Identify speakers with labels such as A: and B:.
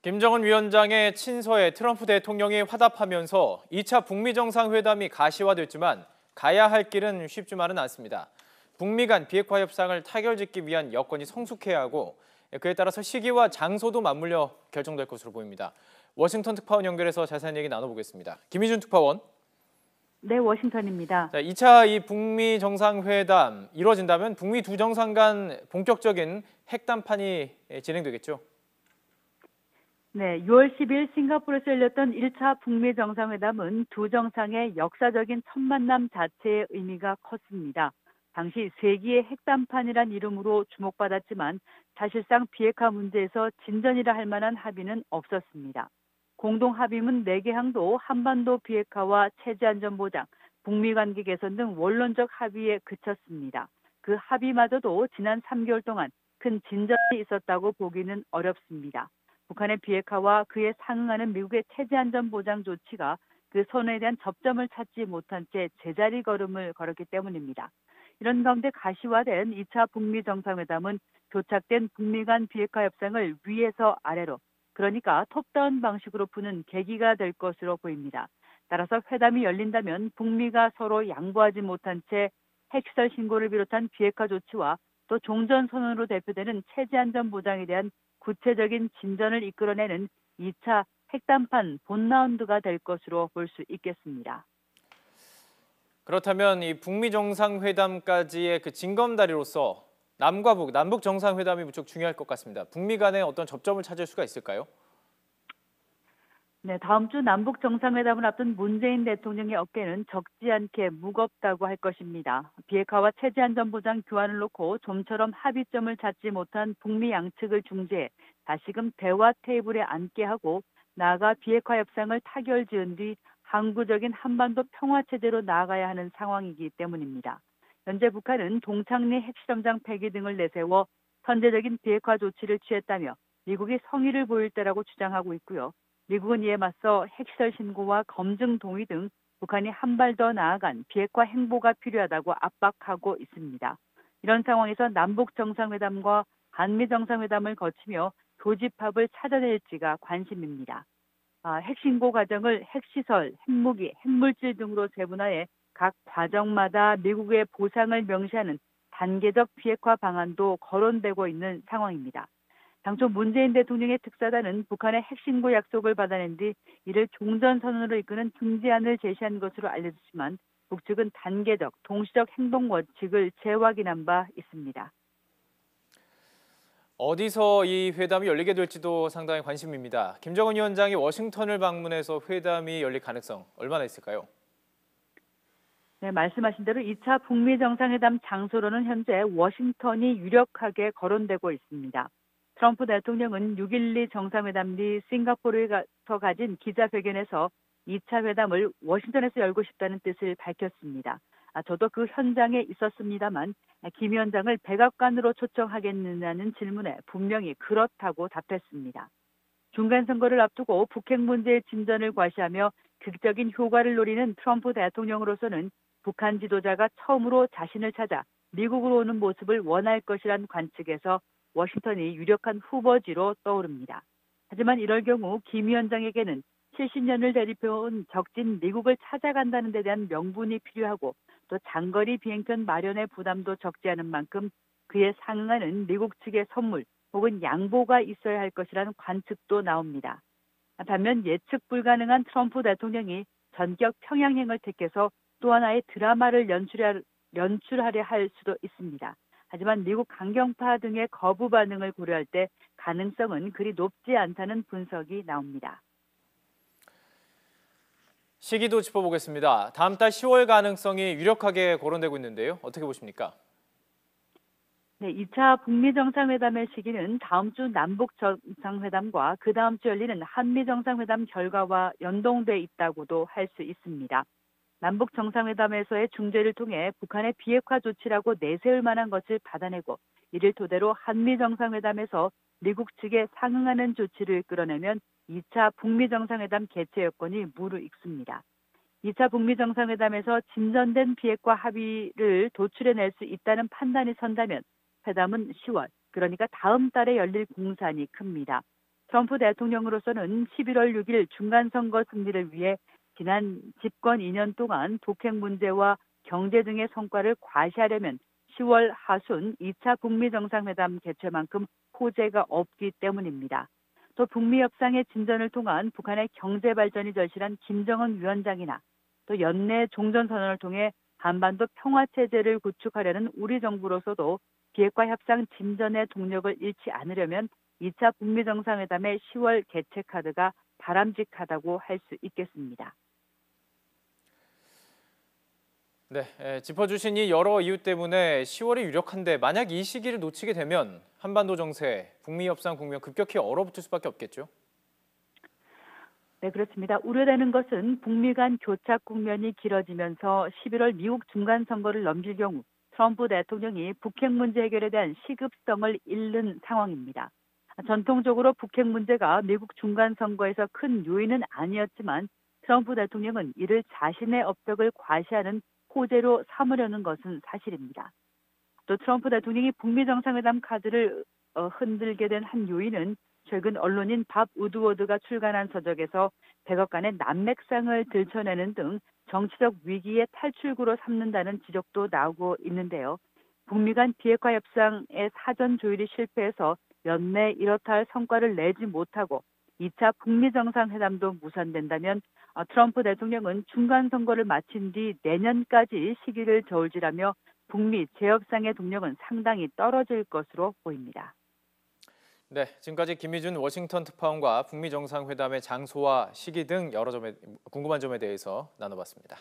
A: 김정은 위원장의 친서에 트럼프 대통령이 화답하면서 2차 북미 정상회담이 가시화됐지만 가야 할 길은 쉽지만은 않습니다. 북미 간 비핵화 협상을 타결짓기 위한 여건이 성숙해야 하고 그에 따라서 시기와 장소도 맞물려 결정될 것으로 보입니다. 워싱턴 특파원 연결해서 자세한 얘기 나눠보겠습니다. 김희준 특파원.
B: 네, 워싱턴입니다.
A: 자, 2차 북미 정상회담 이루어진다면 북미 두 정상 간 본격적인 핵담판이 진행되겠죠?
B: 네, 6월 10일 싱가포르에서 열렸던 1차 북미 정상회담은 두 정상의 역사적인 첫 만남 자체의 의미가 컸습니다. 당시 세기의 핵담판이란 이름으로 주목받았지만 사실상 비핵화 문제에서 진전이라 할 만한 합의는 없었습니다. 공동 합의문 4개 항도 한반도 비핵화와 체제 안전 보장, 북미 관계 개선 등 원론적 합의에 그쳤습니다. 그 합의마저도 지난 3개월 동안 큰 진전이 있었다고 보기는 어렵습니다. 북한의 비핵화와 그에 상응하는 미국의 체제 안전 보장 조치가 그 선언에 대한 접점을 찾지 못한 채 제자리 걸음을 걸었기 때문입니다. 이런 가운데 가시화된 2차 북미 정상회담은 교착된 북미 간 비핵화 협상을 위에서 아래로, 그러니까 톱다운 방식으로 푸는 계기가 될 것으로 보입니다. 따라서 회담이 열린다면 북미가 서로 양보하지 못한 채 핵시설 신고를 비롯한 비핵화 조치와 또 종전선언으로 대표되는 체제 안전 보장에 대한 구체적인 진전을 이끌어내는 2차 핵담판 본라운드가 될 것으로 볼 수 있겠습니다.
A: 그렇다면 이 북미 정상회담까지의 그 징검다리로서 남과 북, 남북 정상회담이 무척 중요할 것 같습니다. 북미 간에 어떤 접점을 찾을 수가 있을까요?
B: 네, 다음 주 남북 정상회담을 앞둔 문재인 대통령의 어깨는 적지 않게 무겁다고 할 것입니다. 비핵화와 체제 안전 보장 교환을 놓고 좀처럼 합의점을 찾지 못한 북미 양측을 중재해 다시금 대화 테이블에 앉게 하고 나아가 비핵화 협상을 타결지은 뒤 항구적인 한반도 평화 체제로 나아가야 하는 상황이기 때문입니다. 현재 북한은 동창리 핵실험장 폐기 등을 내세워 선제적인 비핵화 조치를 취했다며 미국이 성의를 보일 때라고 주장하고 있고요. 미국은 이에 맞서 핵시설 신고와 검증 동의 등 북한이 한 발 더 나아간 비핵화 행보가 필요하다고 압박하고 있습니다. 이런 상황에서 남북 정상회담과 한미 정상회담을 거치며 교집합을 찾아낼지가 관심입니다. 핵신고 과정을 핵시설, 핵무기, 핵물질 등으로 세분화해 각 과정마다 미국의 보상을 명시하는 단계적 비핵화 방안도 거론되고 있는 상황입니다. 당초 문재인 대통령의 특사단은 북한의 핵신고 약속을 받아낸 뒤 이를 종전선언으로 이끄는 중재안을 제시한 것으로 알려졌지만 북측은 단계적, 동시적 행동 원칙을 재확인한 바 있습니다.
A: 어디서 이 회담이 열리게 될지도 상당히 관심입니다. 김정은 위원장이 워싱턴을 방문해서 회담이 열릴 가능성 얼마나 있을까요?
B: 네, 말씀하신 대로 2차 북미 정상회담 장소로는 현재 워싱턴이 유력하게 거론되고 있습니다. 트럼프 대통령은 6.12 정상회담 뒤 싱가포르에서 가진 기자회견에서 2차 회담을 워싱턴에서 열고 싶다는 뜻을 밝혔습니다. 저도 그 현장에 있었습니다만 김 위원장을 백악관으로 초청하겠느냐는 질문에 분명히 그렇다고 답했습니다. 중간선거를 앞두고 북핵 문제의 진전을 과시하며 극적인 효과를 노리는 트럼프 대통령으로서는 북한 지도자가 처음으로 자신을 찾아 미국으로 오는 모습을 원할 것이란 관측에서 워싱턴이 유력한 후보지로 떠오릅니다. 하지만 이럴 경우 김 위원장에게는 70년을 대립해온 적진 미국을 찾아간다는 데 대한 명분이 필요하고 또 장거리 비행편 마련의 부담도 적지 않은 만큼 그에 상응하는 미국 측의 선물 혹은 양보가 있어야 할 것이라는 관측도 나옵니다. 반면 예측 불가능한 트럼프 대통령이 전격 평양행을 택해서 또 하나의 드라마를 연출하려 할 수도 있습니다. 하지만 미국 강경파 등의 거부 반응을 고려할 때 가능성은 그리 높지 않다는 분석이 나옵니다.
A: 시기도 짚어보겠습니다. 다음 달 10월 가능성이 유력하게 거론되고 있는데요. 어떻게 보십니까?
B: 네, 2차 북미 정상회담의 시기는 다음 주 남북 정상회담과 그 다음 주 열리는 한미 정상회담 결과와 연동돼 있다고도 할 수 있습니다. 남북 정상회담에서의 중재를 통해 북한의 비핵화 조치라고 내세울 만한 것을 받아내고 이를 토대로 한미 정상회담에서 미국 측에 상응하는 조치를 끌어내면 2차 북미 정상회담 개최 여건이 무르익습니다. 2차 북미 정상회담에서 진전된 비핵화 합의를 도출해낼 수 있다는 판단이 선다면 회담은 10월, 그러니까 다음 달에 열릴 공산이 큽니다. 트럼프 대통령으로서는 11월 6일 중간선거 승리를 위해 지난 집권 2년 동안 북핵 문제와 경제 등의 성과를 과시하려면 10월 하순 2차 북미 정상회담 개최만큼 호재가 없기 때문입니다. 또 북미 협상의 진전을 통한 북한의 경제 발전이 절실한 김정은 위원장이나 또 연내 종전선언을 통해 한반도 평화체제를 구축하려는 우리 정부로서도 비핵화 협상 진전의 동력을 잃지 않으려면 2차 북미 정상회담의 10월 개최 카드가 바람직하다고 할 수 있겠습니다.
A: 네, 짚어주신 이 여러 이유 때문에 10월이 유력한데 만약 이 시기를 놓치게 되면 한반도 정세, 북미 협상 국면 급격히 얼어붙을 수밖에 없겠죠?
B: 네, 그렇습니다. 우려되는 것은 북미 간 교착 국면이 길어지면서 11월 미국 중간선거를 넘길 경우 트럼프 대통령이 북핵 문제 해결에 대한 시급성을 잃는 상황입니다. 전통적으로 북핵 문제가 미국 중간선거에서 큰 요인은 아니었지만 트럼프 대통령은 이를 자신의 업적을 과시하는 호재로 삼으려는 것은 사실입니다. 또 트럼프 대통령이 북미 정상회담 카드를 흔들게 된 한 요인은 최근 언론인 밥 우드워드가 출간한 서적에서 백악관의 난맥상을 들춰내는 등 정치적 위기의 탈출구로 삼는다는 지적도 나오고 있는데요. 북미 간 비핵화 협상의 사전 조율이 실패해서 연내 이렇다 할 성과를 내지 못하고 2차 북미 정상회담도 무산된다면 트럼프 대통령은 중간선거를 마친 뒤 내년까지 시기를 저울질하며 북미 재협상의 동력은 상당히 떨어질 것으로 보입니다.
A: 네, 지금까지 김희준 워싱턴 특파원과 북미 정상회담의 장소와 시기 등 여러 궁금한 점에 대해서 나눠봤습니다.